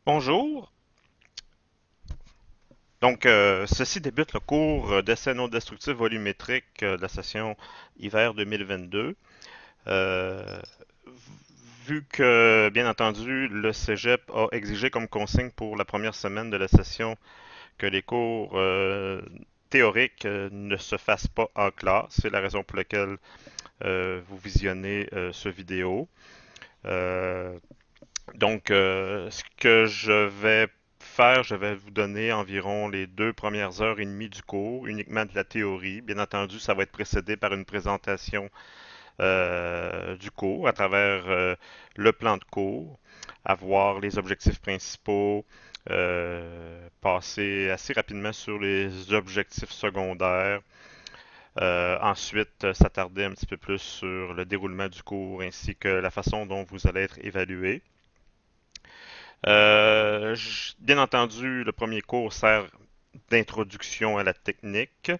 Bonjour. Ceci débute le cours d'essai non destructif volumétrique de la session hiver 2022. Euh, Vu que, bien entendu, le Cégep a exigé comme consigne pour la première semaine de la session que les cours théoriques ne se fassent pas en classe, c'est la raison pour laquelle vous visionnez ce vidéo. Euh, Ce que je vais faire, je vais vous donner environ les 2 premières heures et demie du cours, uniquement de la théorie. Bien entendu, ça va être précédé par une présentation du cours à travers le plan de cours, à voir les objectifs principaux, passer assez rapidement sur les objectifs secondaires. Ensuite, s'attarder un petit peu plus sur le déroulement du cours ainsi que la façon dont vous allez être évalué. Bien entendu, le premier cours sert d'introduction à la technique.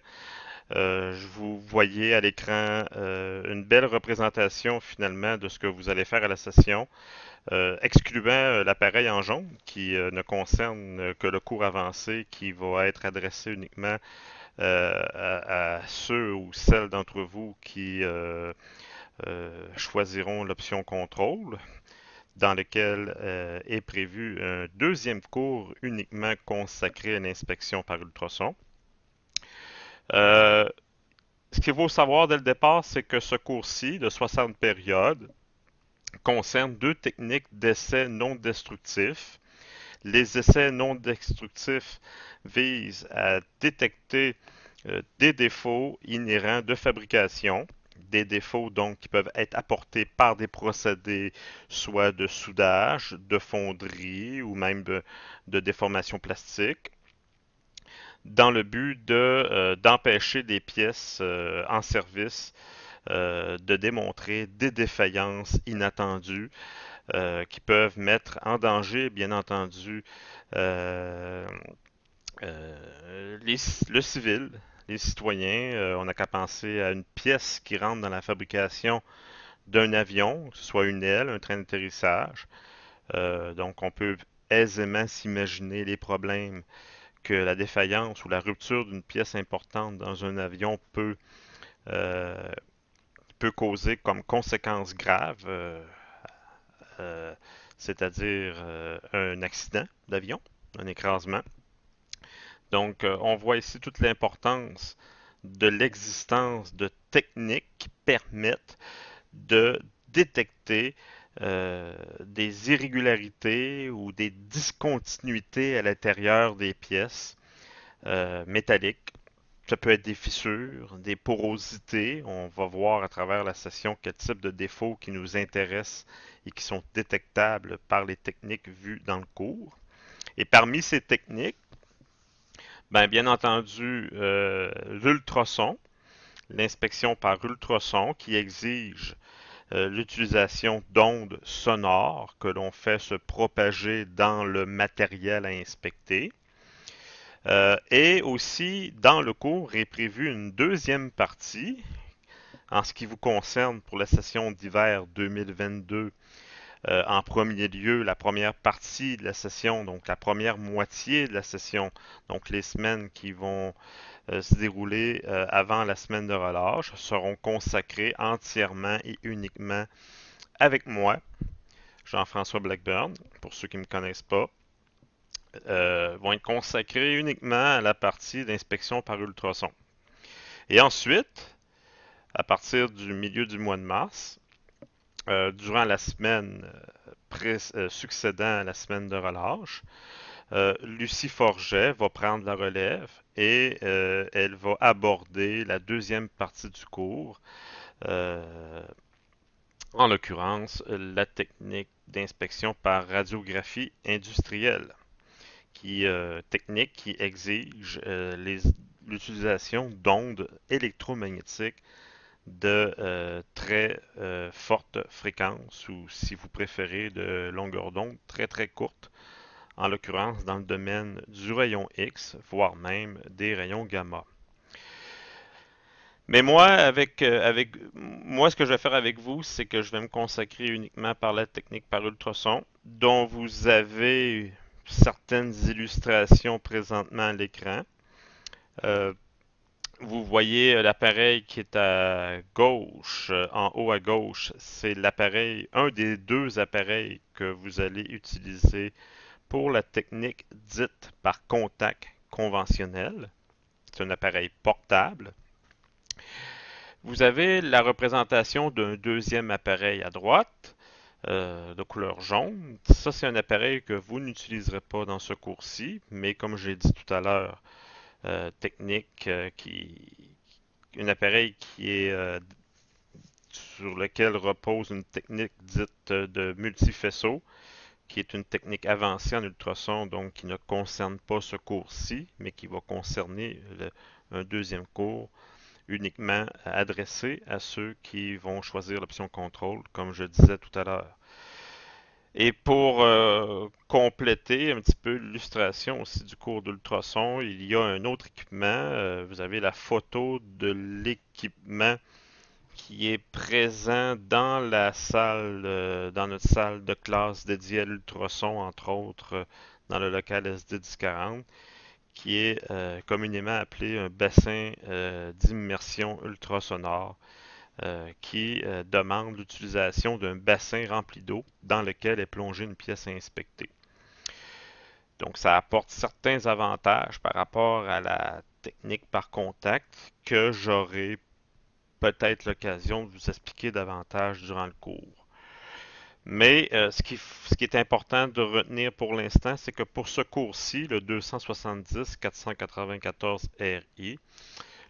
Vous voyez à l'écran une belle représentation finalement de ce que vous allez faire à la session, excluant l'appareil en jaune qui ne concerne que le cours avancé qui va être adressé uniquement à ceux ou celles d'entre vous qui choisiront l'option contrôle dans lequel est prévu un deuxième cours uniquement consacré à l'inspection par ultrason. Euh, Ce qu'il faut savoir dès le départ, c'est que ce cours-ci, de 60 périodes, concerne deux techniques d'essais non destructifs. Les essais non destructifs visent à détecter des défauts inhérents de fabrication, des défauts donc qui peuvent être apportés par des procédés soit de soudage, de fonderie ou même de déformation plastique, dans le but d'empêcher des pièces en service de démontrer des défaillances inattendues qui peuvent mettre en danger, bien entendu, euh, le civil, les citoyens. On n'a qu'à penser à une pièce qui rentre dans la fabrication d'un avion, que ce soit une aile, un train d'atterrissage. Donc, on peut aisément s'imaginer les problèmes que la défaillance ou la rupture d'une pièce importante dans un avion euh, peut causer comme conséquence grave, euh, c'est-à-dire un accident d'avion, un écrasement. Donc, on voit ici toute l'importance de l'existence de techniques qui permettent de détecter des irrégularités ou des discontinuités à l'intérieur des pièces métalliques. Ça peut être des fissures, des porosités. On va voir à travers la session quel type de défauts qui nous intéressent et qui sont détectables par les techniques vues dans le cours. Et parmi ces techniques, bien entendu, l'ultrason, l'inspection par ultrason qui exige l'utilisation d'ondes sonores que l'on fait se propager dans le matériel à inspecter. Et aussi, dans le cours est prévue une deuxième partie en ce qui vous concerne pour la session d'hiver 2022. En premier lieu, la première partie de la session, donc la première moitié de la session, donc les semaines qui vont se dérouler avant la semaine de relâche, seront consacrées entièrement et uniquement avec moi, Jean-François Blackburn, pour ceux qui ne me connaissent pas, vont être consacrés uniquement à la partie d'inspection par ultrason. Et ensuite, à partir du milieu du mois de mars, durant la semaine succédant à la semaine de relâche, Lucie Forget va prendre la relève et elle va aborder la deuxième partie du cours, euh, en l'occurrence la technique d'inspection par radiographie industrielle, technique qui exige l'utilisation d'ondes électromagnétiques de très forte fréquence ou si vous préférez de longueur d'onde très très courte, en l'occurrence dans le domaine du rayon X, voire même des rayons gamma. Mais moi, avec moi, ce que je vais faire avec vous, c'est que je vais me consacrer uniquement par la technique par ultrason, dont vous avez certaines illustrations présentement à l'écran. Euh, Vous voyez l'appareil qui est à gauche, en haut à gauche, c'est l'appareil, un des deux appareils que vous allez utiliser pour la technique dite par contact conventionnel. C'est un appareil portable. Vous avez la représentation d'un deuxième appareil à droite, de couleur jaune. Ça, c'est un appareil que vous n'utiliserez pas dans ce cours-ci, mais comme j'ai dit tout à l'heure, technique un appareil qui est sur lequel repose une technique dite de multifaisceau, qui est une technique avancée en ultrason, donc qui ne concerne pas ce cours-ci, mais qui va concerner un deuxième cours uniquement adressé à ceux qui vont choisir l'option contrôle, comme je disais tout à l'heure. Et pour compléter un petit peu l'illustration aussi du cours d'ultrason, il y a un autre équipement. Vous avez la photo de l'équipement qui est présent dans la salle, dans notre salle de classe dédiée à l'ultrason, entre autres, dans le local SD 1040, qui est communément appelé un bassin d'immersion ultrasonore, qui demande l'utilisation d'un bassin rempli d'eau dans lequel est plongée une pièce à inspecter. Donc, ça apporte certains avantages par rapport à la technique par contact que j'aurai peut-être l'occasion de vous expliquer davantage durant le cours. Mais ce qui est important de retenir pour l'instant, c'est que pour ce cours-ci, le 270-494RI,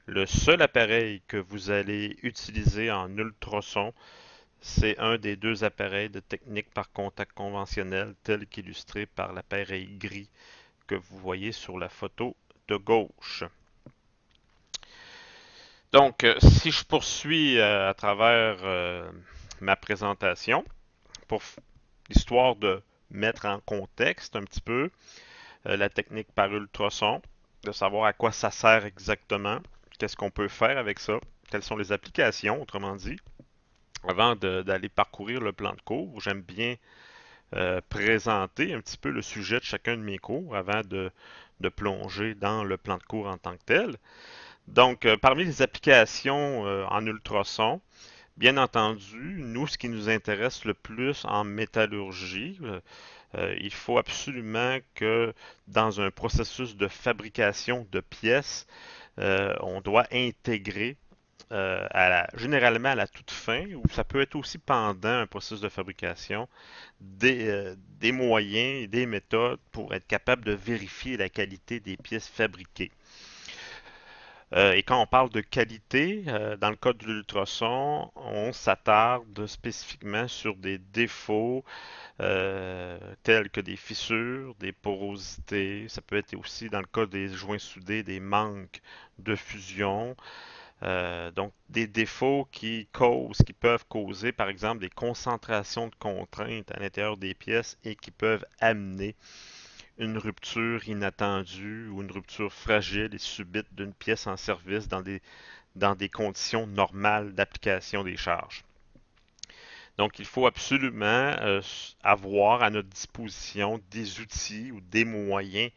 le seul appareil que vous allez utiliser en ultrason, c'est un des deux appareils de technique par contact conventionnel, tel qu'illustré par l'appareil gris que vous voyez sur la photo de gauche. Donc, si je poursuis à travers ma présentation, pour l'histoire de mettre en contexte un petit peu la technique par ultrason, de savoir à quoi ça sert exactement, qu'est-ce qu'on peut faire avec ça, quelles sont les applications, autrement dit. Avant d'aller parcourir le plan de cours, j'aime bien présenter un petit peu le sujet de chacun de mes cours avant de plonger dans le plan de cours en tant que tel. Donc, parmi les applications en ultrason, bien entendu, nous, ce qui nous intéresse le plus en métallurgie, il faut absolument que dans un processus de fabrication de pièces, on doit intégrer généralement à la toute fin, ou ça peut être aussi pendant un processus de fabrication, des moyens et des méthodes pour être capable de vérifier la qualité des pièces fabriquées. Et quand on parle de qualité, dans le cas de l'ultrason, on s'attarde spécifiquement sur des défauts tels que des fissures, des porosités. Ça peut être aussi dans le cas des joints soudés, des manques de fusion. Donc des défauts qui peuvent causer par exemple des concentrations de contraintes à l'intérieur des pièces et qui peuvent amener une rupture inattendue ou une rupture fragile et subite d'une pièce en service dans des conditions normales d'application des charges. Donc, il faut absolument avoir à notre disposition des outils ou des moyens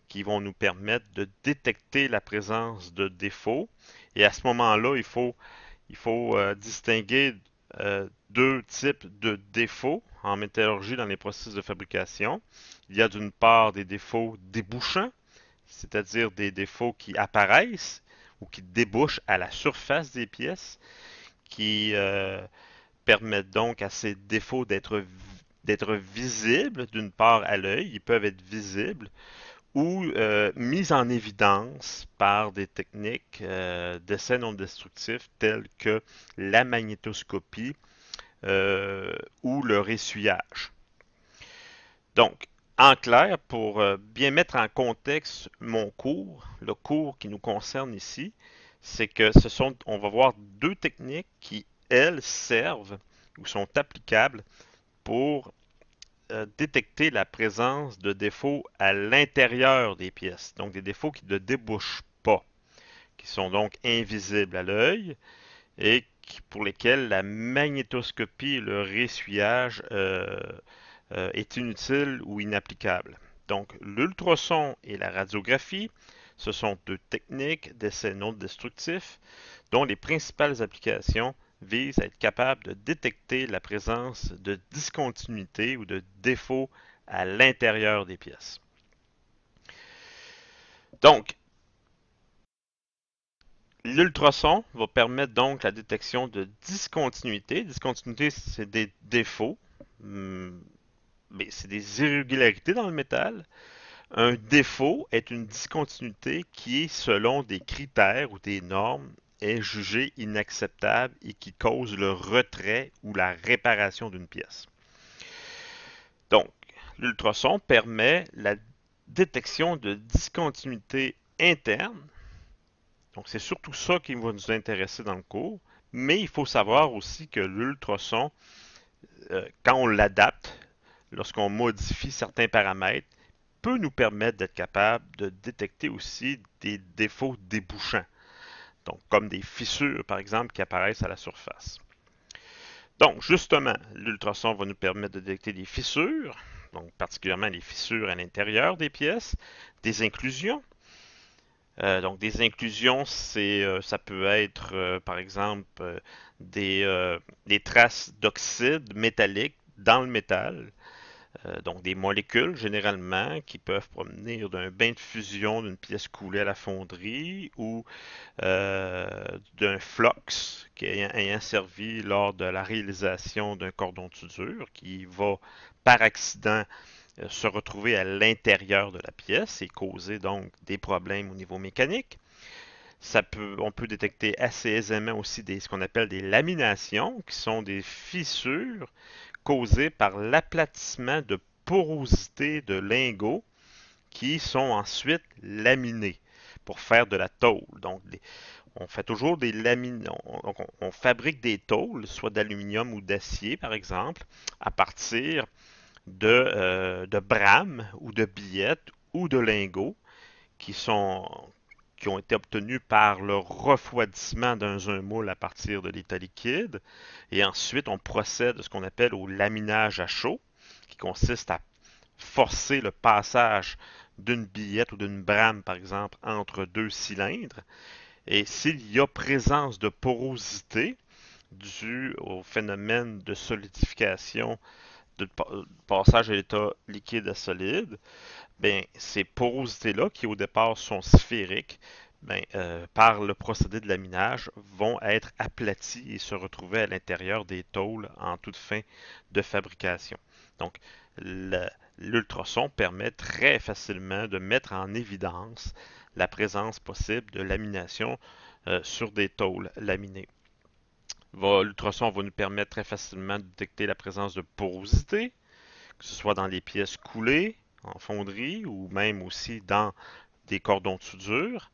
qui vont nous permettre de détecter la présence de défauts. Et à ce moment-là, il faut distinguer deux types de défauts en métallurgie dans les processus de fabrication. Il y a d'une part des défauts débouchants, c'est-à-dire des défauts qui apparaissent ou qui débouchent à la surface des pièces, qui permettent donc à ces défauts d'être visibles d'une part à l'œil, ils peuvent être visibles, ou mis en évidence par des techniques d'essais non destructifs telles que la magnétoscopie ou le ressuyage. Donc, en clair, pour bien mettre en contexte mon cours, le cours qui nous concerne ici, c'est que on va voir deux techniques qui, elles, servent ou sont applicables pour détecter la présence de défauts à l'intérieur des pièces. Donc des défauts qui ne débouchent pas, qui sont donc invisibles à l'œil et pour lesquels la magnétoscopie et le ressuyage est inutile ou inapplicable. Donc, l'ultrason et la radiographie, ce sont deux techniques d'essai non destructif dont les principales applications visent à être capables de détecter la présence de discontinuités ou de défauts à l'intérieur des pièces. Donc, l'ultrason va permettre donc la détection de discontinuités. Discontinuités, c'est des défauts, mais c'est des irrégularités dans le métal. Un défaut est une discontinuité qui est, selon des critères ou des normes, est jugée inacceptable et qui cause le retrait ou la réparation d'une pièce. Donc, l'ultrason permet la détection de discontinuités internes. Donc, c'est surtout ça qui va nous intéresser dans le cours. Mais il faut savoir aussi que l'ultrason, quand on l'adapte, lorsqu'on modifie certains paramètres, peut nous permettre d'être capable de détecter aussi des défauts débouchants. Donc, comme des fissures, par exemple, qui apparaissent à la surface. Donc, justement, l'ultrason va nous permettre de détecter des fissures, donc particulièrement les fissures à l'intérieur des pièces, des inclusions. Donc, des inclusions, ça peut être, par exemple, des traces d'oxyde métallique dans le métal. Donc des molécules généralement qui peuvent provenir d'un bain de fusion d'une pièce coulée à la fonderie ou d'un flux ayant servi lors de la réalisation d'un cordon de soudure qui va par accident se retrouver à l'intérieur de la pièce et causer donc des problèmes au niveau mécanique. On peut détecter assez aisément aussi ce qu'on appelle des laminations, qui sont des fissures causées par l'aplatissement de porosité de lingots qui sont ensuite laminés pour faire de la tôle. Donc, on fait toujours des laminations. On fabrique des tôles, soit d'aluminium ou d'acier, par exemple, à partir de brames ou de billettes ou de lingots qui sont qui ont été obtenus par le refroidissement dans un moule à partir de l'état liquide. Et ensuite, on procède à ce qu'on appelle au laminage à chaud, qui consiste à forcer le passage d'une billette ou d'une brame, par exemple, entre deux cylindres. Et s'il y a présence de porosité due au phénomène de solidification de passage de l'état liquide à solide, ben, ces porosités-là, qui au départ sont sphériques, ben, par le procédé de laminage, vont être aplaties et se retrouver à l'intérieur des tôles en toute fin de fabrication. Donc, l'ultrason permet très facilement de mettre en évidence la présence possible de lamination sur des tôles laminées. L'ultrason va nous permettre très facilement de détecter la présence de porosité, que ce soit dans les pièces coulées, en fonderie ou même aussi dans des cordons de soudure.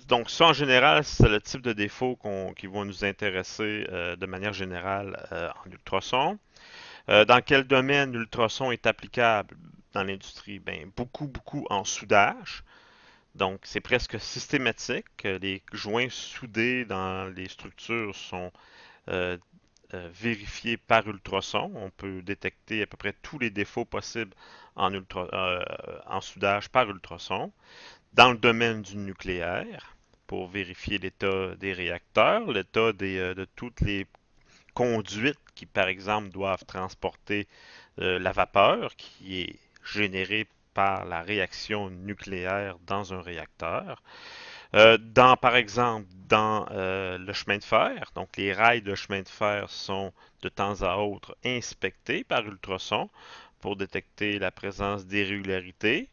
Donc ça, en général, c'est le type de défaut qui vont nous intéresser de manière générale en ultrason. Dans quel domaine l'ultrason est applicable dans l'industrie? Ben, beaucoup en soudage. Donc, c'est presque systématique. Les joints soudés dans les structures sont euh, vérifiés par ultrason. On peut détecter à peu près tous les défauts possibles en soudage par ultrason. Dans le domaine du nucléaire, pour vérifier l'état des réacteurs, l'état de toutes les conduites qui, par exemple, doivent transporter la vapeur qui est générée par la réaction nucléaire dans un réacteur. Par exemple, dans le chemin de fer, donc les rails de chemin de fer sont de temps à autre inspectés par ultrason pour détecter la présence d'irrégularités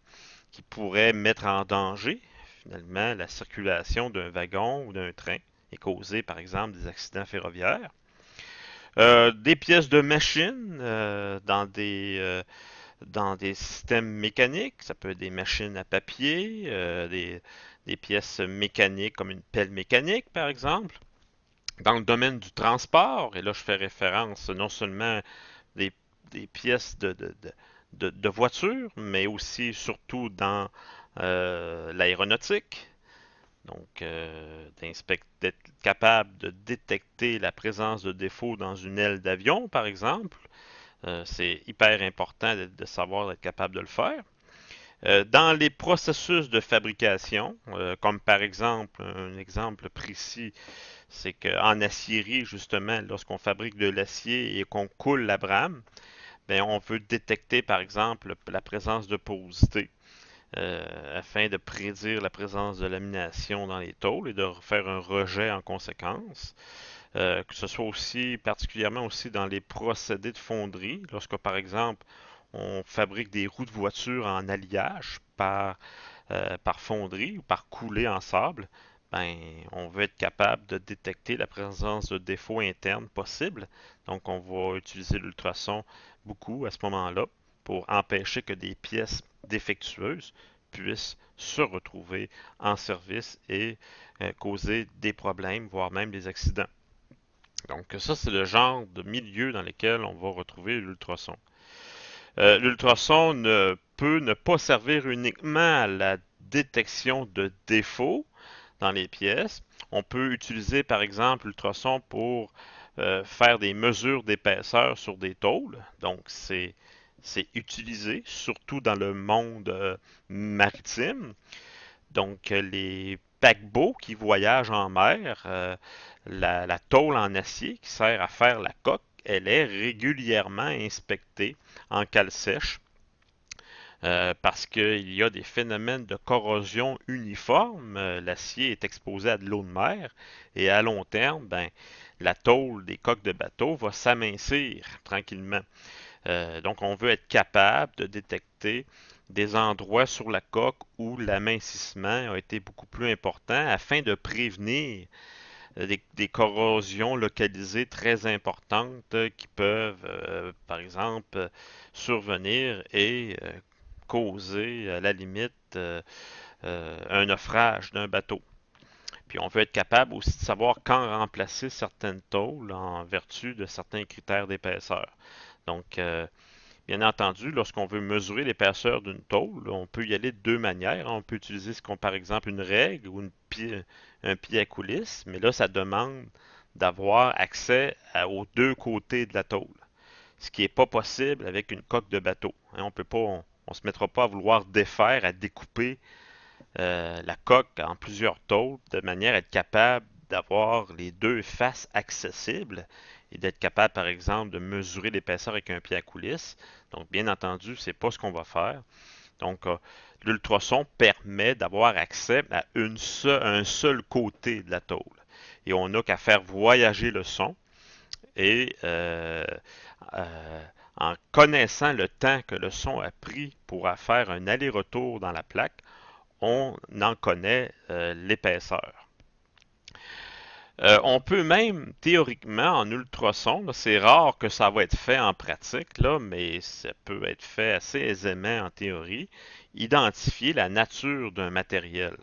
qui pourraient mettre en danger finalement la circulation d'un wagon ou d'un train et causer par exemple des accidents ferroviaires. Des pièces de machines dans des systèmes mécaniques, ça peut être des machines à papier, des pièces mécaniques comme une pelle mécanique par exemple. Dans le domaine du transport, et là je fais référence non seulement des, des pièces de voitures, mais aussi et surtout dans l'aéronautique. Donc, d'être capable de détecter la présence de défauts dans une aile d'avion, par exemple, C'est hyper important de savoir être capable de le faire. Dans les processus de fabrication, comme par exemple, un exemple précis, c'est qu'en acierie, justement, lorsqu'on fabrique de l'acier et qu'on coule la brame, ben, on veut détecter, par exemple, la présence de porosité afin de prédire la présence de lamination dans les tôles et de faire un rejet en conséquence. Que ce soit aussi, particulièrement aussi dans les procédés de fonderie, lorsque, par exemple, on fabrique des roues de voiture en alliage par fonderie ou par coulée en sable, ben, on veut être capable de détecter la présence de défauts internes possibles. Donc, on va utiliser l'ultrason beaucoup à ce moment-là pour empêcher que des pièces défectueuses puissent se retrouver en service et causer des problèmes, voire même des accidents. Donc, ça, c'est le genre de milieu dans lequel on va retrouver l'ultrason. L'ultrason peut ne pas servir uniquement à la détection de défauts dans les pièces. On peut utiliser par exemple l'ultrason pour faire des mesures d'épaisseur sur des tôles. Donc c'est utilisé surtout dans le monde maritime. Donc les paquebots qui voyagent en mer, la tôle en acier qui sert à faire la coque, elle est régulièrement inspectée en cale sèche parce qu'il y a des phénomènes de corrosion uniforme. L'acier est exposé à de l'eau de mer et à long terme, ben, la tôle des coques de bateau va s'amincir tranquillement. Donc, on veut être capable de détecter des endroits sur la coque où l'amincissement a été beaucoup plus important afin de prévenir des corrosions localisées très importantes qui peuvent, par exemple, survenir et causer, à la limite, un naufrage d'un bateau. Puis on veut être capable aussi de savoir quand remplacer certaines tôles en vertu de certains critères d'épaisseur. Donc, bien entendu, lorsqu'on veut mesurer l'épaisseur d'une tôle, on peut y aller de deux manières. On peut utiliser par exemple une règle ou un pied à coulisse, mais là, ça demande d'avoir accès aux deux côtés de la tôle, ce qui n'est pas possible avec une coque de bateau. Hein, on se mettra pas à vouloir défaire, à découper la coque en plusieurs tôles de manière à être capable d'avoir les deux faces accessibles et d'être capable, par exemple, de mesurer l'épaisseur avec un pied à coulisse. Donc, bien entendu, c'est pas ce qu'on va faire. Donc, l'ultrason permet d'avoir accès à un seul côté de la tôle. Et on n'a qu'à faire voyager le son et en connaissant le temps que le son a pris pour faire un aller-retour dans la plaque, on en connaît l'épaisseur. On peut même, théoriquement, en ultrason, c'est rare que ça va être fait en pratique, là, mais ça peut être fait assez aisément en théorie, identifier la nature d'un matériel.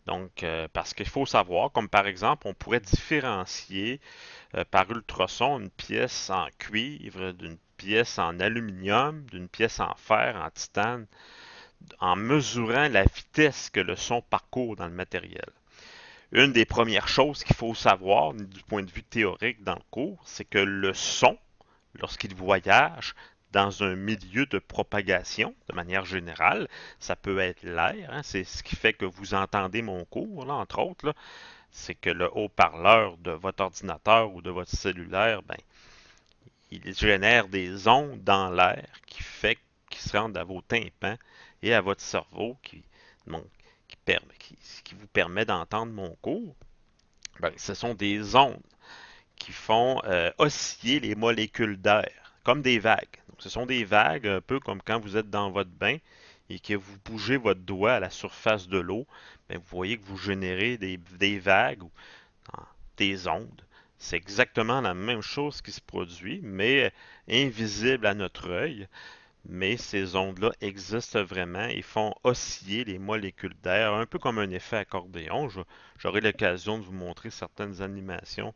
Donc, parce qu'il faut savoir, comme par exemple, on pourrait différencier par ultrason une pièce en cuivre, d'une pièce en aluminium, d'une pièce en fer, en titane, en mesurant la vitesse que le son parcourt dans le matériel. Une des premières choses qu'il faut savoir du point de vue théorique dans le cours, c'est que le son, lorsqu'il voyage dans un milieu de propagation, de manière générale, ça peut être l'air, hein, c'est ce qui fait que vous entendez mon cours, là, entre autres, là, c'est que le haut-parleur de votre ordinateur ou de votre cellulaire, ben, il génère des ondes dans l'air qui se rendent à vos tympans et à votre cerveau donc, qui vous permet d'entendre mon cours. Ben, ce sont des ondes qui font osciller les molécules d'air, comme des vagues. Donc, ce sont des vagues, un peu comme quand vous êtes dans votre bain et que vous bougez votre doigt à la surface de l'eau, ben, vous voyez que vous générez des vagues ou des ondes. C'est exactement la même chose qui se produit, mais invisible à notre œil. Mais ces ondes-là existent vraiment et font osciller les molécules d'air, un peu comme un effet accordéon. J'aurai l'occasion de vous montrer certaines animations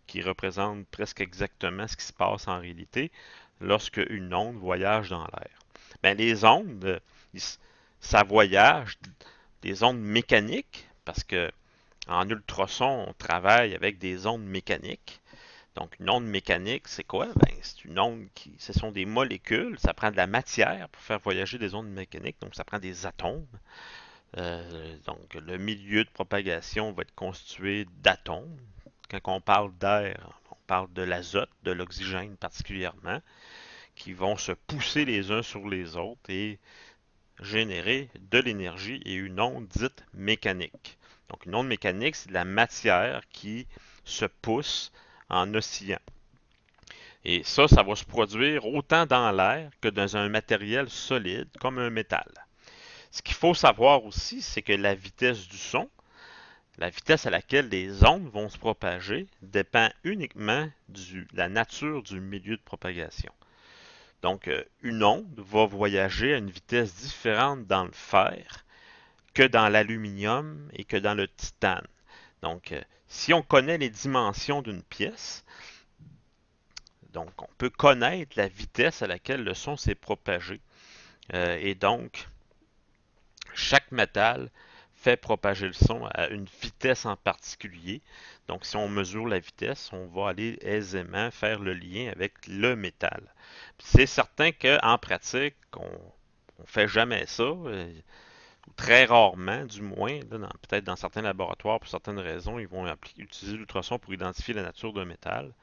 qui représentent presque exactement ce qui se passe en réalité lorsque une onde voyage dans l'air. Ben, les ondes, ça voyage des ondes mécaniques, parce que en ultrason, on travaille avec des ondes mécaniques. Donc, une onde mécanique, c'est quoi? Ben, c'est une onde ce sont des molécules, ça prend de la matière pour faire voyager des ondes mécaniques, donc ça prend des atomes. Donc, le milieu de propagation va être constitué d'atomes. Quand on parle d'air, on parle de l'azote, de l'oxygène particulièrement, qui vont se pousser les uns sur les autres et générer de l'énergie et une onde dite mécanique. Donc, une onde mécanique, c'est de la matière qui se pousse en oscillant. Et ça va se produire autant dans l'air que dans un matériel solide comme un métal. Ce qu'il faut savoir aussi, c'est que la vitesse du son, la vitesse à laquelle les ondes vont se propager, dépend uniquement de la nature du milieu de propagation. Donc, une onde va voyager à une vitesse différente dans le fer que dans l'aluminium et que dans le titane. Donc, si on connaît les dimensions d'une pièce, donc on peut connaître la vitesse à laquelle le son s'est propagé. Et donc, chaque métal fait propager le son à une vitesse en particulier. Donc, si on mesure la vitesse, on va aller aisément faire le lien avec le métal. C'est certain qu'en pratique, on ne fait jamais ça, très rarement du moins, peut-être dans certains laboratoires, pour certaines raisons, ils vont utiliser l'ultrason pour identifier la nature d'un métal.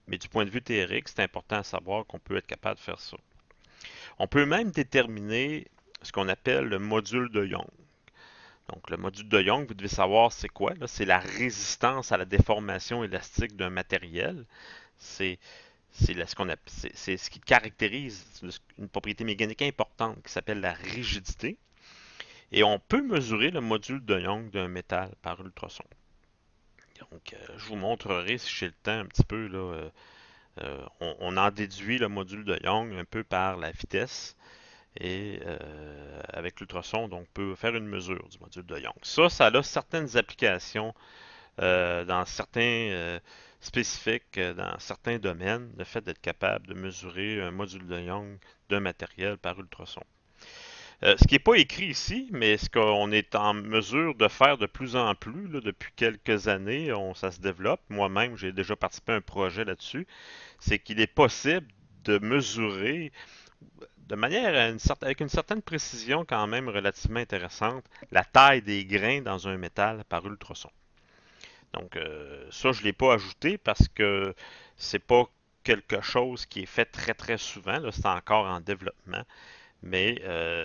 Mais du point de vue théorique, c'est important à savoir qu'on peut être capable de faire ça. On peut même déterminer ce qu'on appelle le module de Young. Donc, le module de Young, vous devez savoir c'est quoi. C'est la résistance à la déformation élastique d'un matériel. C'est ce qui caractérise une propriété mécanique importante qui s'appelle la rigidité. Et on peut mesurer le module de Young d'un métal par ultrason. Donc, je vous montrerai si j'ai le temps un petit peu. Là, on en déduit le module de Young un peu par la vitesse. Et avec l'ultrason, on peut faire une mesure du module de Young. Ça a certaines applications dans certains spécifiques, dans certains domaines, le fait d'être capable de mesurer un module de Young d'un matériel par ultrason. Ce qui n'est pas écrit ici, mais ce qu'on est en mesure de faire de plus en plus là, depuis quelques années, ça se développe. Moi-même, j'ai déjà participé à un projet là-dessus. C'est qu'il est possible de mesurer de manière avec une certaine précision quand même relativement intéressante la taille des grains dans un métal par ultrason. Donc ça, je ne l'ai pas ajouté parce que c'est pas quelque chose qui est fait très très souvent. C'est encore en développement. Mais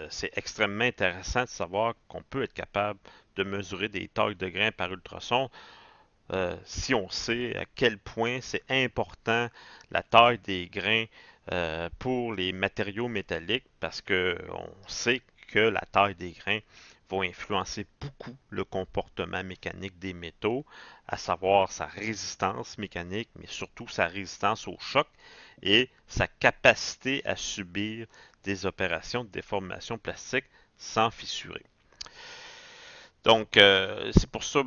c'est extrêmement intéressant de savoir qu'on peut être capable de mesurer des tailles de grains par ultrason si on sait à quel point c'est important la taille des grains pour les matériaux métalliques parce qu'on sait que la taille des grains va influencer beaucoup le comportement mécanique des métaux, à savoir sa résistance mécanique, mais surtout sa résistance au choc et sa capacité à subir des opérations de déformation plastique sans fissurer. Donc, c'est pour ça,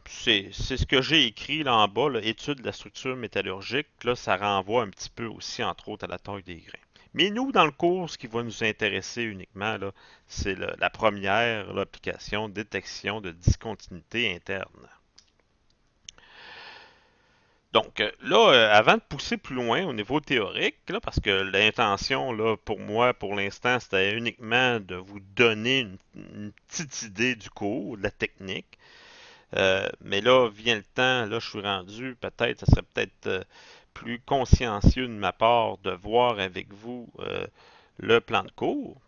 c'est ce que j'ai écrit là en bas, là, étude de la structure métallurgique. Là, ça renvoie un petit peu aussi, entre autres, à la taille des grains. Mais nous, dans le cours, ce qui va nous intéresser uniquement, là, c'est la première, l'application détection de discontinuité interne. Donc là, avant de pousser plus loin au niveau théorique, là, parce que l'intention là, pour moi, pour l'instant, c'était uniquement de vous donner une petite idée du cours, de la technique. Mais là, vient le temps, là, je suis rendu, peut-être, ça serait peut-être plus consciencieux de ma part de voir avec vous le plan de cours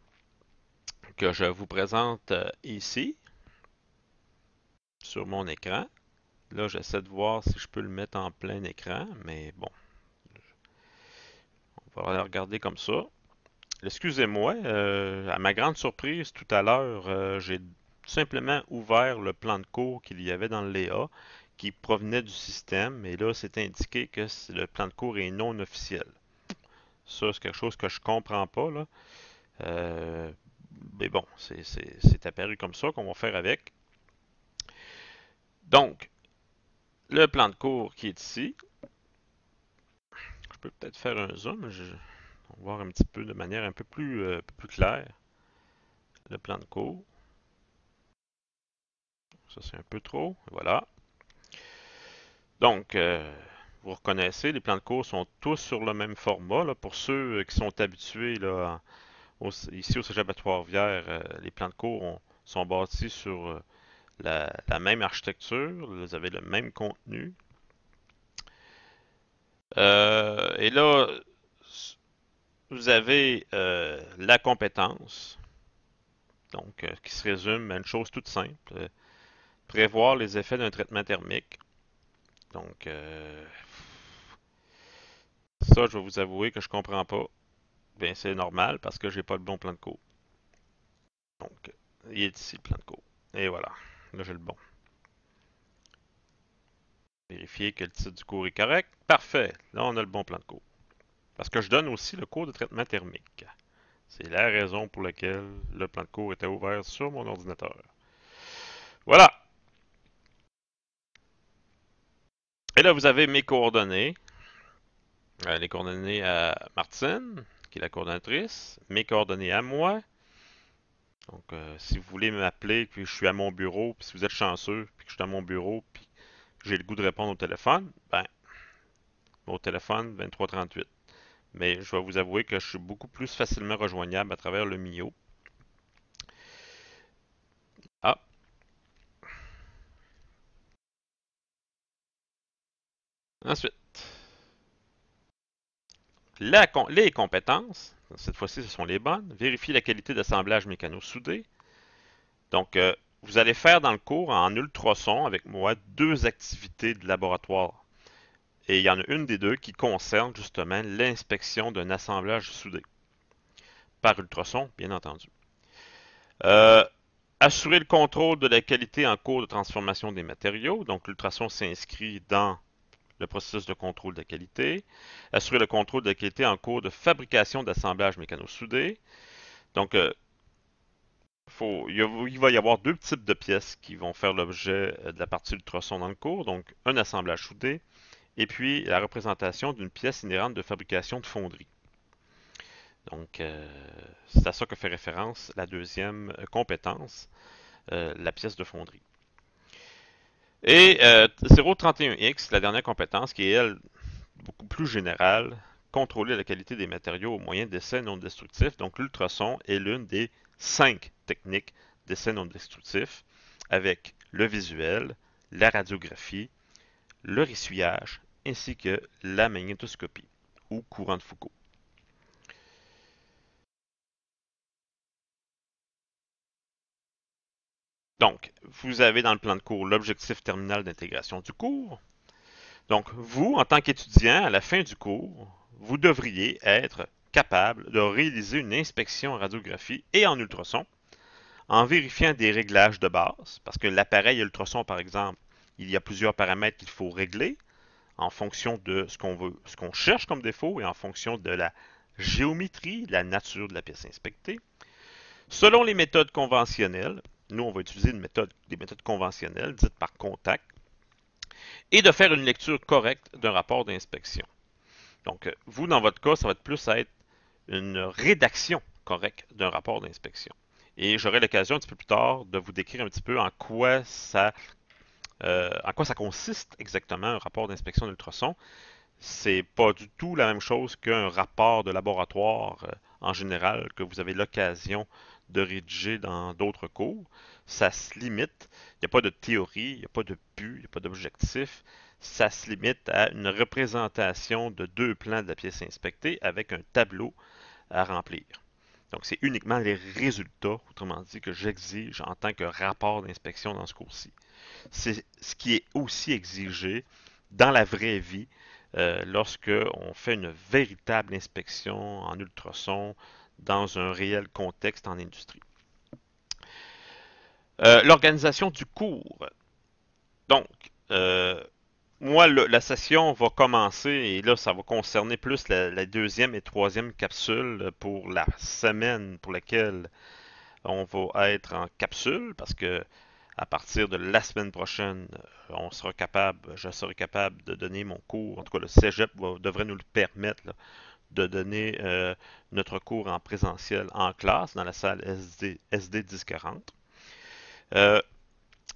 que je vous présente ici sur mon écran. Là, j'essaie de voir si je peux le mettre en plein écran, mais bon, on va regarder comme ça. Excusez-moi, à ma grande surprise, tout à l'heure, j'ai tout simplement ouvert le plan de cours qu'il y avait dans le Léa qui provenait du système, et là, c'est indiqué que le plan de cours est non officiel. Ça, c'est quelque chose que je comprends pas, là. Euh, mais bon, c'est apparu comme ça qu'on va faire avec. Donc, le plan de cours qui est ici, je peux peut-être faire un zoom, on va voir un petit peu de manière un peu plus claire le plan de cours. Ça, c'est un peu trop. Voilà. Donc, vous reconnaissez, les plans de cours sont tous sur le même format. Là. Pour ceux qui sont habitués là, ici au Cégep à Trois-Rivières, les plans de cours sont bâtis sur la même architecture. Vous avez le même contenu. Et là, vous avez la compétence, donc qui se résume à une chose toute simple. Prévoir les effets d'un traitement thermique. Donc, ça, je vais vous avouer que je comprends pas. Bien, c'est normal parce que j'ai pas le bon plan de cours. Donc, il est ici le plan de cours. Et voilà. Là, j'ai le bon. Vérifier que le titre du cours est correct. Parfait. Là, on a le bon plan de cours. Parce que je donne aussi le cours de traitement thermique. C'est la raison pour laquelle le plan de cours était ouvert sur mon ordinateur. Voilà. Et là, vous avez mes coordonnées. Les coordonnées à Martine, qui est la coordonnatrice. Mes coordonnées à moi. Donc, si vous voulez m'appeler, puis je suis à mon bureau, puis si vous êtes chanceux, puis que je suis à mon bureau, puis que j'ai le goût de répondre au téléphone, ben, au téléphone, 2338. Mais je vais vous avouer que je suis beaucoup plus facilement rejoignable à travers le Mio. Ah, ensuite, les compétences, cette fois-ci ce sont les bonnes. Vérifier la qualité d'assemblage mécano-soudé. Donc, vous allez faire dans le cours en ultrason avec moi 2 activités de laboratoire. Et il y en a une des 2 qui concerne justement l'inspection d'un assemblage soudé. Par ultrason, bien entendu. Euh, Assurer le contrôle de la qualité en cours de transformation des matériaux. Donc, l'ultrason s'inscrit dans le processus de contrôle de la qualité. Assurer le contrôle de la qualité en cours de fabrication d'assemblage mécano-soudé. Donc, il va y avoir 2 types de pièces qui vont faire l'objet de la partie ultrason dans le cours. Donc, un assemblage soudé et puis la représentation d'une pièce inhérente de fabrication de fonderie. Donc, c'est à ça que fait référence la deuxième compétence, la pièce de fonderie. Et 031X, la dernière compétence, qui est, elle, beaucoup plus générale, contrôler la qualité des matériaux au moyen d'essais non destructifs. Donc, l'ultrason est l'une des 5 techniques d'essais non destructifs, avec le visuel, la radiographie, le ressuyage, ainsi que la magnétoscopie, ou courant de Foucault. Donc, vous avez dans le plan de cours l'objectif terminal d'intégration du cours. Donc, vous, en tant qu'étudiant, à la fin du cours, vous devriez être capable de réaliser une inspection en radiographie et en ultrason en vérifiant des réglages de base, parce que l'appareil ultrason, par exemple, il y a plusieurs paramètres qu'il faut régler en fonction de ce qu'on veut, ce qu'on cherche comme défaut et en fonction de la géométrie, la nature de la pièce inspectée. Selon les méthodes conventionnelles, nous on va utiliser des méthodes conventionnelles dites par contact, et de faire une lecture correcte d'un rapport d'inspection. Donc, vous, dans votre cas, ça va être plus être une rédaction correcte d'un rapport d'inspection. Et j'aurai l'occasion un petit peu plus tard de vous décrire un petit peu en quoi ça consiste exactement un rapport d'inspection d'ultrason. C'est pas du tout la même chose qu'un rapport de laboratoire en général que vous avez l'occasion de rédiger dans d'autres cours. Ça se limite, il n'y a pas de théorie, il n'y a pas de but, il n'y a pas d'objectif. Ça se limite à une représentation de 2 plans de la pièce inspectée avec un tableau à remplir. Donc, c'est uniquement les résultats, autrement dit, que j'exige en tant que rapport d'inspection dans ce cours-ci. C'est ce qui est aussi exigé dans la vraie vie lorsque on fait une véritable inspection en ultrason dans un réel contexte en industrie. L'organisation du cours. Donc, moi, la session va commencer et là, ça va concerner plus la deuxième et troisième capsule pour la semaine pour laquelle on va être en capsule parce que à partir de la semaine prochaine, je serai capable de donner mon cours. En tout cas, le Cégep devrait nous le permettre là, de donner notre cours en présentiel en classe dans la salle SD 1040.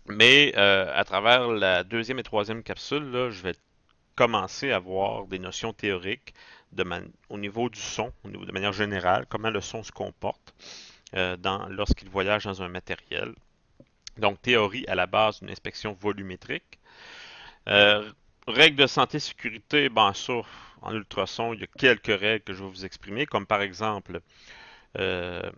Mais à travers la deuxième et troisième capsule, là, je vais commencer à avoir des notions théoriques au niveau du son, au niveau de manière générale, comment le son se comporte lorsqu'il voyage dans un matériel. Donc, théorie à la base d'une inspection volumétrique. Euh, Règles de santé-sécurité, ben ça, en ultrason, il y a quelques règles que je vais vous exprimer, comme par exemple, euh,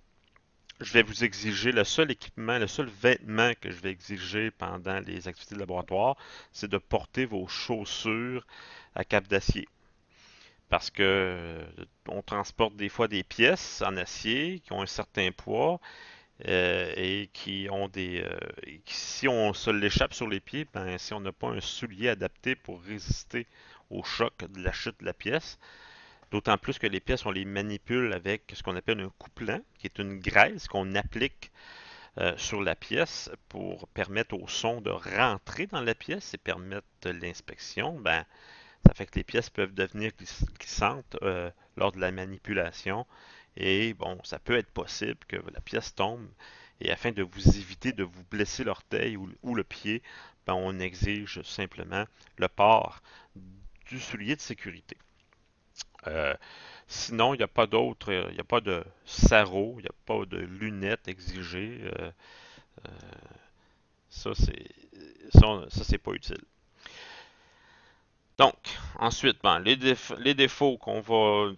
je vais vous exiger le seul équipement, le seul vêtement que je vais exiger pendant les activités de laboratoire, c'est de porter vos chaussures à cap d'acier. Parce que on transporte des fois des pièces en acier qui ont un certain poids et qui ont si on se l'échappe sur les pieds, ben, si on n'a pas un soulier adapté pour résister au choc de la chute de la pièce, d'autant plus que les pièces, on les manipule avec ce qu'on appelle un couplant, qui est une graisse qu'on applique sur la pièce pour permettre au son de rentrer dans la pièce et permettre l'inspection. Ben, ça fait que les pièces peuvent devenir glissantes lors de la manipulation. Et bon, ça peut être possible que la pièce tombe. Et afin de vous éviter de vous blesser l'orteil ou le pied, ben, on exige simplement le port du soulier de sécurité. Euh, Sinon, il n'y a pas d'autre, il n'y a pas de sarrau, il n'y a pas de lunettes exigées. Euh, ça, c'est pas utile. Donc, ensuite, ben, les défauts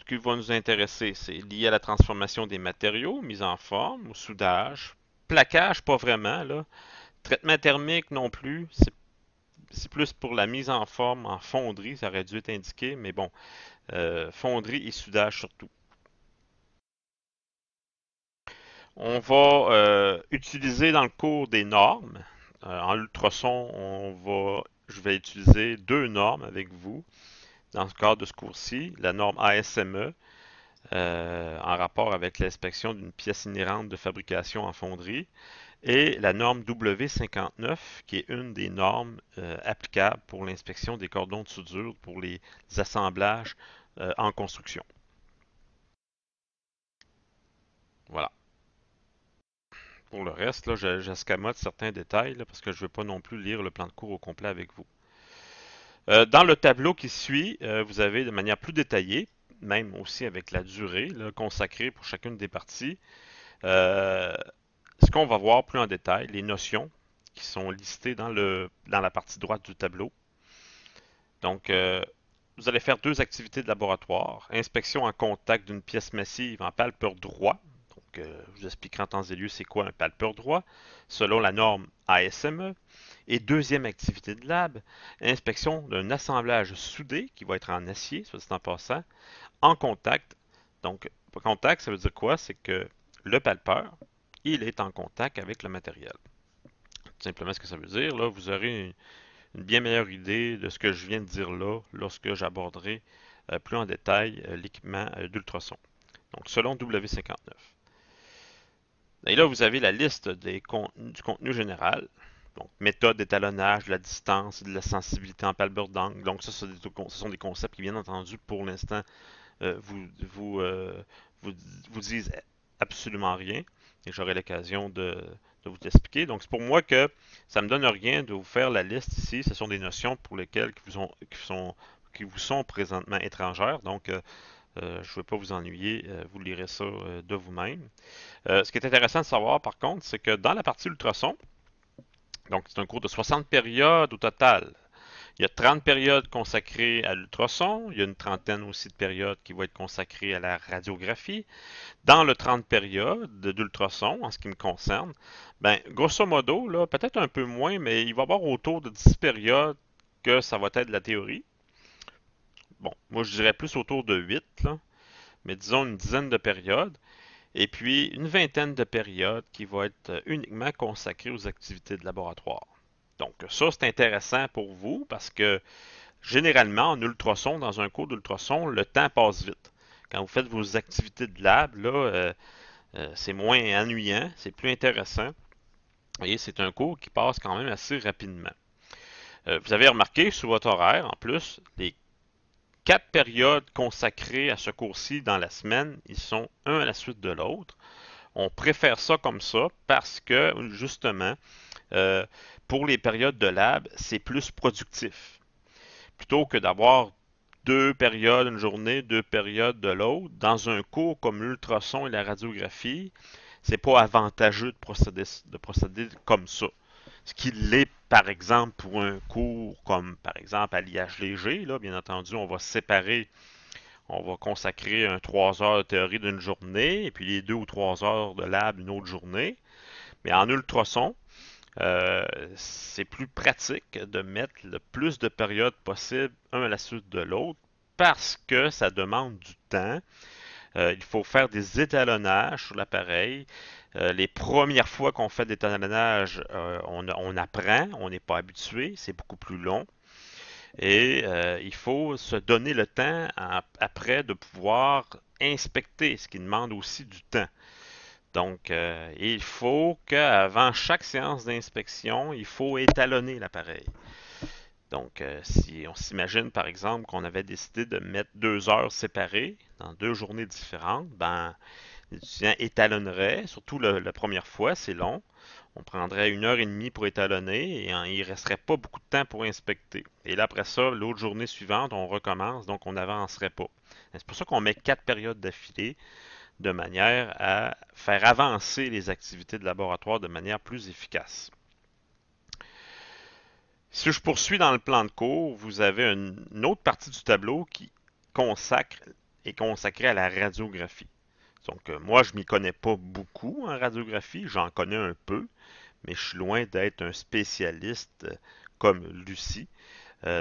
qui vont nous intéresser, c'est lié à la transformation des matériaux, mise en forme, au soudage, plaquage, pas vraiment, là. Traitement thermique non plus, c'est plus pour la mise en forme en fonderie, ça aurait dû être indiqué, mais bon, fonderie et soudage surtout. On va utiliser dans le cours des normes. En ultrason, je vais utiliser deux normes avec vous dans le cadre de ce cours-ci. La norme ASME, en rapport avec l'inspection d'une pièce inhérente de fabrication en fonderie, et la norme W59, qui est une des normes applicables pour l'inspection des cordons de soudure pour les assemblages en construction. Voilà. Pour le reste, là, j'escamote certains détails là, parce que je ne veux pas non plus lire le plan de cours au complet avec vous. Dans le tableau qui suit, vous avez de manière plus détaillée, même aussi avec la durée là, consacrée pour chacune des parties, euh, ce qu'on va voir plus en détail, les notions qui sont listées dans la partie droite du tableau. Donc, vous allez faire deux activités de laboratoire. Inspection en contact d'une pièce massive en palpeur droit. Donc, je vous expliquerai en temps et lieu c'est quoi un palpeur droit, selon la norme ASME. Et deuxième activité de lab, inspection d'un assemblage soudé qui va être en acier, soit dit en passant, en contact. Donc, contact, ça veut dire quoi? C'est que le palpeur, il est en contact avec le matériel. Tout simplement ce que ça veut dire, là, vous aurez une bien meilleure idée de ce que je viens de dire là lorsque j'aborderai plus en détail l'équipement d'ultrasons. Donc, selon W59. Et là, vous avez la liste du contenu général. Donc, méthode d'étalonnage, de la distance, de la sensibilité en palpeur d'angle. Donc, ça, ce sont des concepts qui, bien entendu, pour l'instant, euh, vous, vous, euh, vous, vous disent absolument rien. Et j'aurai l'occasion de vous expliquer. Donc, c'est pour moi que ça ne me donne rien de vous faire la liste ici. Ce sont des notions pour lesquelles qui vous sont présentement étrangères. Donc, je ne vais pas vous ennuyer. Vous lirez ça de vous-même. Ce qui est intéressant de savoir, par contre, c'est que dans la partie ultrason, donc c'est un cours de 60 périodes au total. Il y a 30 périodes consacrées à l'ultrason, il y a une trentaine aussi de périodes qui vont être consacrées à la radiographie. Dans le 30 périodes d'ultrason, en ce qui me concerne, ben, grosso modo, là, peut-être un peu moins, mais il va y avoir autour de 10 périodes que ça va être de la théorie. Bon, moi je dirais plus autour de 8, là, mais disons une dizaine de périodes. Et puis une vingtaine de périodes qui vont être uniquement consacrées aux activités de laboratoire. Donc ça, c'est intéressant pour vous parce que généralement, en ultrason, dans un cours d'ultrason, le temps passe vite. Quand vous faites vos activités de lab, là, c'est moins ennuyant, c'est plus intéressant. Et c'est un cours qui passe quand même assez rapidement. Vous avez remarqué sur votre horaire, en plus, les 4 périodes consacrées à ce cours-ci dans la semaine, ils sont un à la suite de l'autre. On préfère ça comme ça parce que, justement, euh, pour les périodes de lab, c'est plus productif. plutôt que d'avoir deux périodes une journée, deux périodes de l'autre. Dans un cours comme l'ultrason et la radiographie, c'est pas avantageux de procéder comme ça. Ce qui l'est, par exemple, pour un cours comme, par exemple, à l'IHDG, là, bien entendu, on va séparer, on va consacrer 3 heures de théorie d'une journée, et puis les 2 ou 3 heures de lab une autre journée. Mais en ultrason, c'est plus pratique de mettre le plus de périodes possible, un à la suite de l'autre, parce que ça demande du temps. Il faut faire des étalonnages sur l'appareil. Les premières fois qu'on fait des étalonnages, on apprend, on n'est pas habitué, c'est beaucoup plus long. Et il faut se donner le temps après de pouvoir inspecter, ce qui demande aussi du temps. Donc, il faut qu'avant chaque séance d'inspection, il faut étalonner l'appareil. Donc, si on s'imagine par exemple qu'on avait décidé de mettre 2 heures séparées dans deux journées différentes, ben, l'étudiant étalonnerait, surtout la première fois, c'est long. On prendrait 1 heure et demie pour étalonner et il ne resterait pas beaucoup de temps pour inspecter. Et là, après ça, l'autre journée suivante, on recommence, donc on n'avancerait pas. C'est pour ça qu'on met 4 périodes d'affilée de manière à faire avancer les activités de laboratoire de manière plus efficace. Si je poursuis dans le plan de cours, vous avez une autre partie du tableau qui est consacrée à la radiographie. Donc, moi, je m'y connais pas beaucoup en radiographie, j'en connais un peu, mais je suis loin d'être un spécialiste comme Lucie.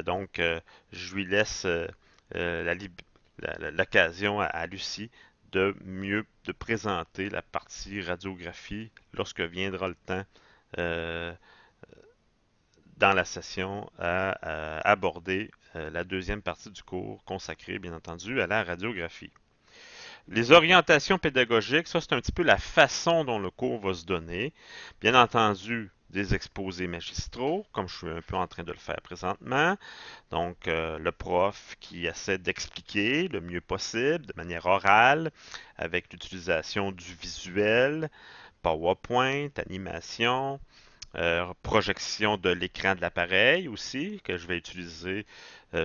Donc, je lui laisse l'occasion à Lucie de mieux de présenter la partie radiographie lorsque viendra le temps euh, dans la session à aborder la deuxième partie du cours consacrée, bien entendu, à la radiographie. Les orientations pédagogiques, ça c'est un petit peu la façon dont le cours va se donner. Bien entendu, des exposés magistraux, comme je suis un peu en train de le faire présentement. Donc, le prof qui essaie d'expliquer le mieux possible, de manière orale, avec l'utilisation du visuel, PowerPoint, animation, projection de l'écran de l'appareil aussi, que je vais utiliser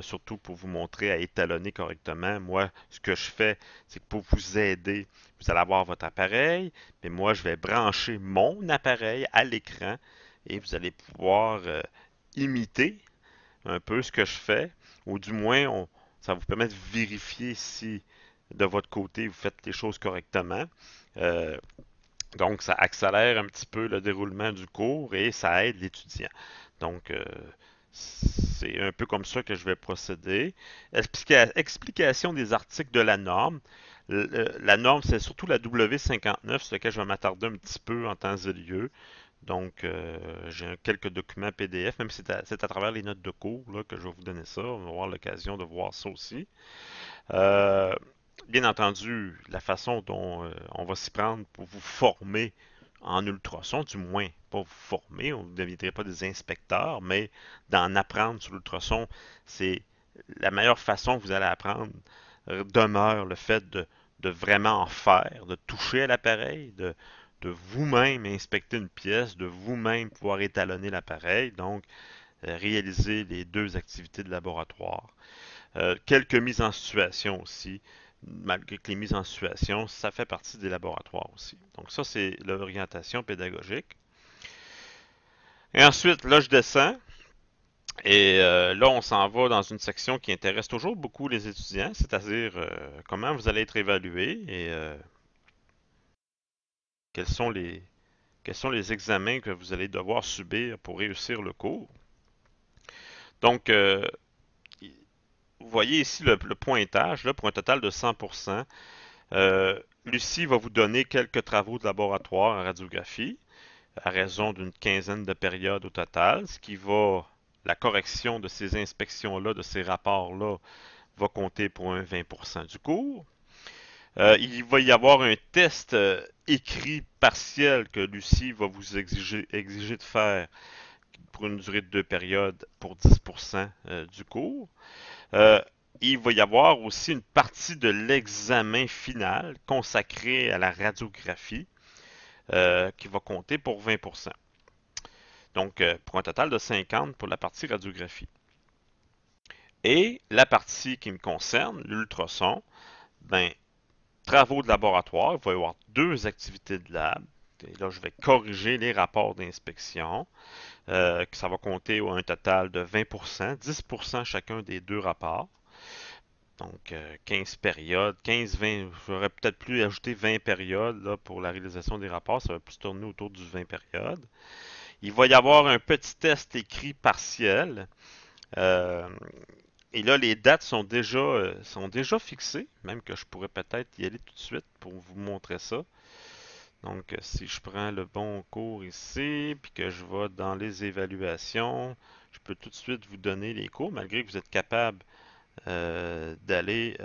surtout pour vous montrer à étalonner correctement. Moi, ce que je fais, c'est que pour vous aider, vous allez avoir votre appareil, mais moi, je vais brancher mon appareil à l'écran et vous allez pouvoir imiter un peu ce que je fais, ou du moins, ça va vous permettre de vérifier si de votre côté, vous faites les choses correctement. Euh, donc, ça accélère un petit peu le déroulement du cours et ça aide l'étudiant. Donc, c'est un peu comme ça que je vais procéder. Explication des articles de la norme. La norme, c'est surtout la W59, sur laquelle je vais m'attarder un petit peu en temps et lieu. Donc, j'ai quelques documents PDF, même si c'est à travers les notes de cours là, que je vais vous donner ça. On va avoir l'occasion de voir ça aussi. Euh, Bien entendu, la façon dont on va s'y prendre pour vous former en ultrason, du moins pas vous former, vous ne deviendrez pas des inspecteurs, mais d'en apprendre sur l'ultrason, c'est la meilleure façon que vous allez apprendre demeure le fait de vraiment en faire, de toucher à l'appareil, de vous-même inspecter une pièce, de vous-même pouvoir étalonner l'appareil, donc réaliser les deux activités de laboratoire. Quelques mises en situation aussi, malgré que les mises en situation, ça fait partie des laboratoires aussi. Donc ça, c'est l'orientation pédagogique. Et ensuite, là, je descends. Et là, on s'en va dans une section qui intéresse toujours beaucoup les étudiants, c'est-à-dire comment vous allez être évalué et quels sont les, quels sont les examens que vous allez devoir subir pour réussir le cours. Donc, vous voyez ici le pointage, là, pour un total de 100%. Lucie va vous donner quelques travaux de laboratoire en radiographie, à raison d'une quinzaine de périodes au total, ce qui va, la correction de ces inspections-là, de ces rapports-là, va compter pour un 20% du cours. Il va y avoir un test écrit partiel que Lucie va vous exiger de faire pour une durée de 2 périodes pour 10% du cours. Euh, il va y avoir aussi une partie de l'examen final consacrée à la radiographie qui va compter pour 20%. Donc, pour un total de 50 pour la partie radiographie. Et la partie qui me concerne, l'ultrason, ben, travaux de laboratoire, il va y avoir deux activités de lab. Et là, je vais corriger les rapports d'inspection, que ça va compter un total de 20%, 10% chacun des deux rapports. Donc, 15 périodes, 15-20, j'aurais peut-être plus ajouter 20 périodes là, pour la réalisation des rapports, ça va plus tourner autour du 20 périodes. Il va y avoir un petit test écrit partiel. Euh, et là, les dates sont déjà fixées, même que je pourrais peut-être y aller tout de suite pour vous montrer ça. Donc, si je prends le bon cours ici, puis que je vais dans les évaluations, je peux tout de suite vous donner les cours, malgré que vous êtes capable d'aller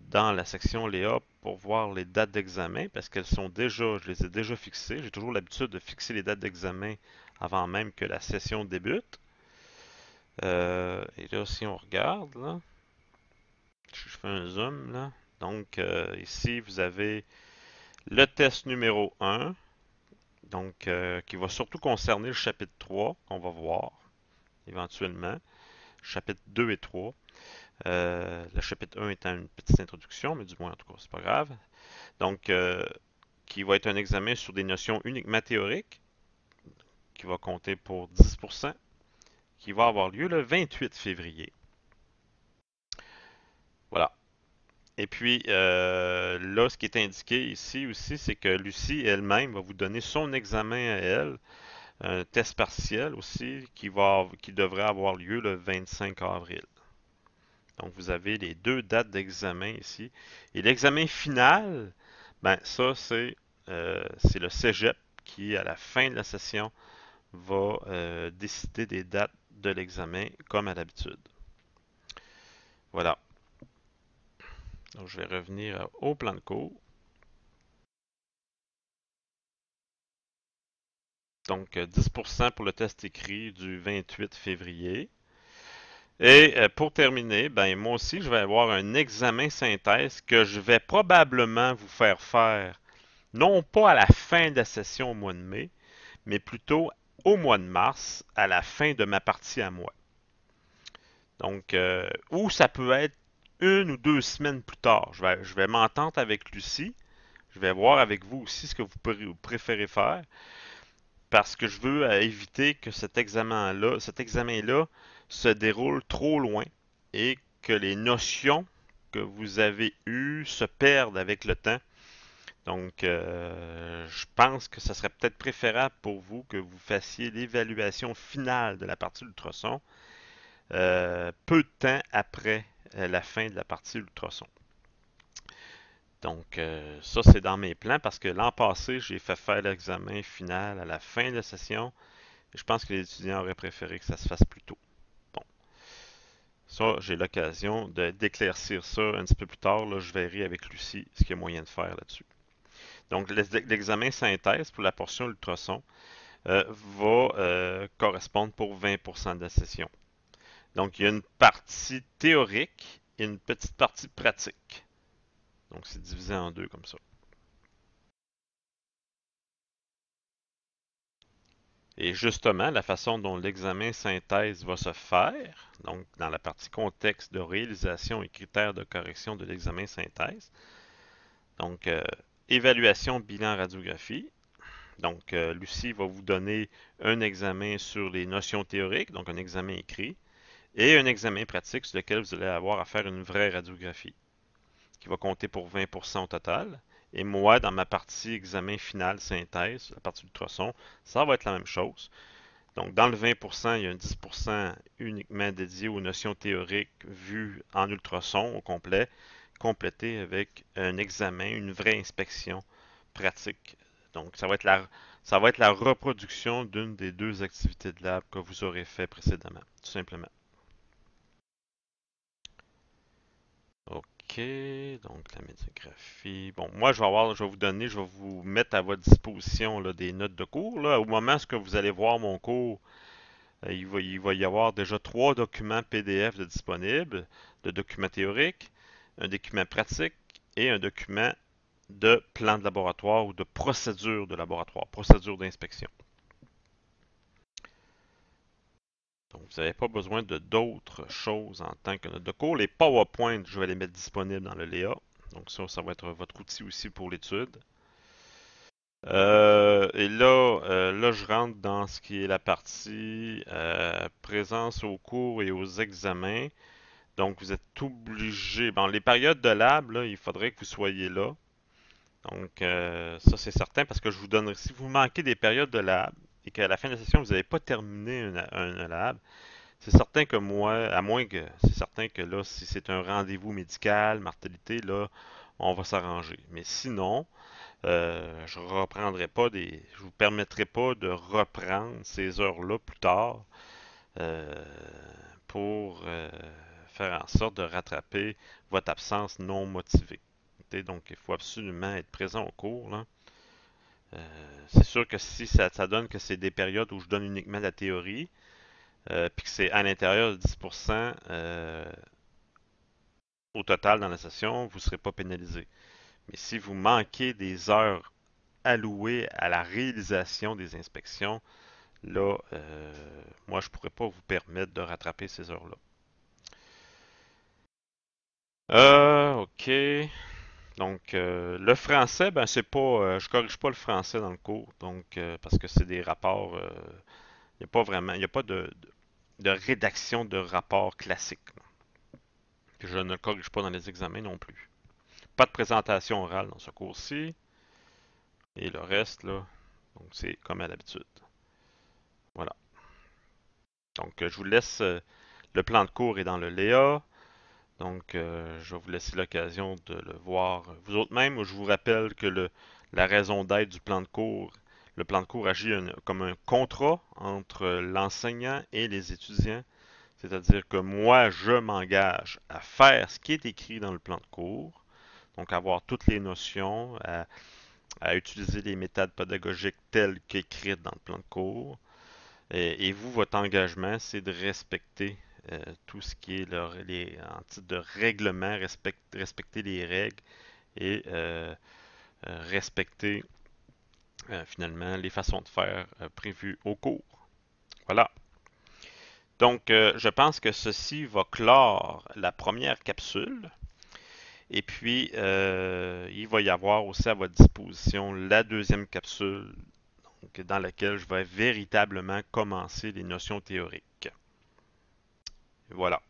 dans la section Léa pour voir les dates d'examen, parce qu'elles sont déjà, je les ai déjà fixées. J'ai toujours l'habitude de fixer les dates d'examen avant même que la session débute. Et là, si on regarde, là, je fais un zoom, là. Donc, ici, vous avez le test numéro 1, donc, qui va surtout concerner le chapitre 3, qu'on va voir éventuellement, chapitre 2 et 3. Le chapitre 1 étant une petite introduction, mais du moins, en tout cas, c'est pas grave. Donc, qui va être un examen sur des notions uniquement théoriques, qui va compter pour 10%, qui va avoir lieu le 28 février. Voilà. Et puis, là, ce qui est indiqué ici aussi, c'est que Lucie elle-même va vous donner son examen à elle, un test partiel aussi, qui devrait avoir lieu le 25 avril. Donc, vous avez les deux dates d'examen ici. Et l'examen final, ben ça, c'est le cégep qui, à la fin de la session, va décider des dates de l'examen comme à l'habitude. Voilà. Donc, je vais revenir au plan de cours. Donc, 10% pour le test écrit du 28 février. Et pour terminer, ben moi aussi, je vais avoir un examen synthèse que je vais probablement vous faire, non pas à la fin de la session au mois de mai, mais plutôt au mois de mars, à la fin de ma partie à moi. Donc, ou ça peut être une ou deux semaines plus tard. Je vais m'entendre avec Lucie. Je vais voir avec vous aussi ce que vous préférez faire. Parce que je veux éviter que cet examen-là se déroule trop loin et que les notions que vous avez eues se perdent avec le temps. Donc, je pense que ce serait peut-être préférable pour vous que vous fassiez l'évaluation finale de la partie ultrason peu de temps après la fin de la partie ultrason. Donc, ça, c'est dans mes plans parce que l'an passé, j'ai fait faire l'examen final à la fin de la session. Et je pense que les étudiants auraient préféré que ça se fasse plus tôt. Bon, ça, j'ai l'occasion d'éclaircir ça un petit peu plus tard. Là, je verrai avec Lucie ce qu'il y a moyen de faire là-dessus. Donc, l'examen synthèse pour la portion ultrason va correspondre pour 20% de la session. Donc, il y a une partie théorique et une petite partie pratique. Donc, c'est divisé en deux comme ça. Et justement, la façon dont l'examen synthèse va se faire, donc dans la partie contexte de réalisation et critères de correction de l'examen synthèse, donc évaluation bilan radiographie. Donc, Lucie va vous donner un examen sur les notions théoriques, donc un examen écrit, et un examen pratique sur lequel vous allez avoir à faire une vraie radiographie, qui va compter pour 20% au total. Et moi, dans ma partie examen final synthèse, la partie ultrason, ça va être la même chose. Donc, dans le 20%, il y a un 10% uniquement dédié aux notions théoriques vues en ultrason au complet, complété avec un examen, une vraie inspection pratique. Donc, ça va être la reproduction d'une des deux activités de lab que vous aurez fait précédemment, tout simplement. OK, donc la médiographie. Bon, moi, je vais vous mettre à votre disposition là, des notes de cours. Là. Au moment où vous allez voir mon cours, il va y avoir déjà trois documents PDF de disponibles, de documents théoriques, un document pratique et un document de plan de laboratoire ou de procédure de laboratoire, procédure d'inspection. Donc, vous n'avez pas besoin de d'autres choses en tant que note de cours. Les PowerPoint, je vais les mettre disponibles dans le Léa. Donc, ça va être votre outil aussi pour l'étude. Et là, je rentre dans ce qui est la partie présence aux cours et aux examens. Donc, vous êtes obligé. Bon, les périodes de lab, là, il faudrait que vous soyez là. Donc, ça, c'est certain parce que je vous donnerai. Si vous manquez des périodes de lab et qu'à la fin de la session, vous n'avez pas terminé un lab, c'est certain que moi, à moins que. C'est certain que là, si c'est un rendez-vous médical, mortalité, là, on va s'arranger. Mais sinon, je reprendrai pas je vous permettrai pas de reprendre ces heures-là plus tard euh, pour faire en sorte de rattraper votre absence non motivée. Donc, il faut absolument être présent au cours, là. C'est sûr que si ça donne que c'est des périodes où je donne uniquement la théorie, puis que c'est à l'intérieur de 10% au total dans la session, vous ne serez pas pénalisé. Mais si vous manquez des heures allouées à la réalisation des inspections, là, moi, je ne pourrais pas vous permettre de rattraper ces heures-là. OK. Donc, le français, ben, c'est pas, je corrige pas le français dans le cours, donc, parce que c'est des rapports, il n'y a pas vraiment, il n'y a pas de rédaction de rapport classique. Puis je ne le corrige pas dans les examens non plus. Pas de présentation orale dans ce cours-ci, et le reste, là, donc c'est comme à l'habitude. Voilà. Donc, je vous laisse, le plan de cours est dans le Léa. Donc, je vais vous laisser l'occasion de le voir vous autres même. Je vous rappelle que la raison d'être du plan de cours, le plan de cours agit comme un contrat entre l'enseignant et les étudiants. C'est-à-dire que moi, je m'engage à faire ce qui est écrit dans le plan de cours, donc avoir toutes les notions, à utiliser les méthodes pédagogiques telles qu'écrites dans le plan de cours. Et vous, votre engagement, c'est de respecter tout ce qui est en titre de règlement, respecter les règles et respecter finalement les façons de faire prévues au cours. Voilà. Donc, je pense que ceci va clore la première capsule. Et puis, il va y avoir aussi à votre disposition la deuxième capsule, donc, dans laquelle je vais véritablement commencer les notions théoriques. Voilà.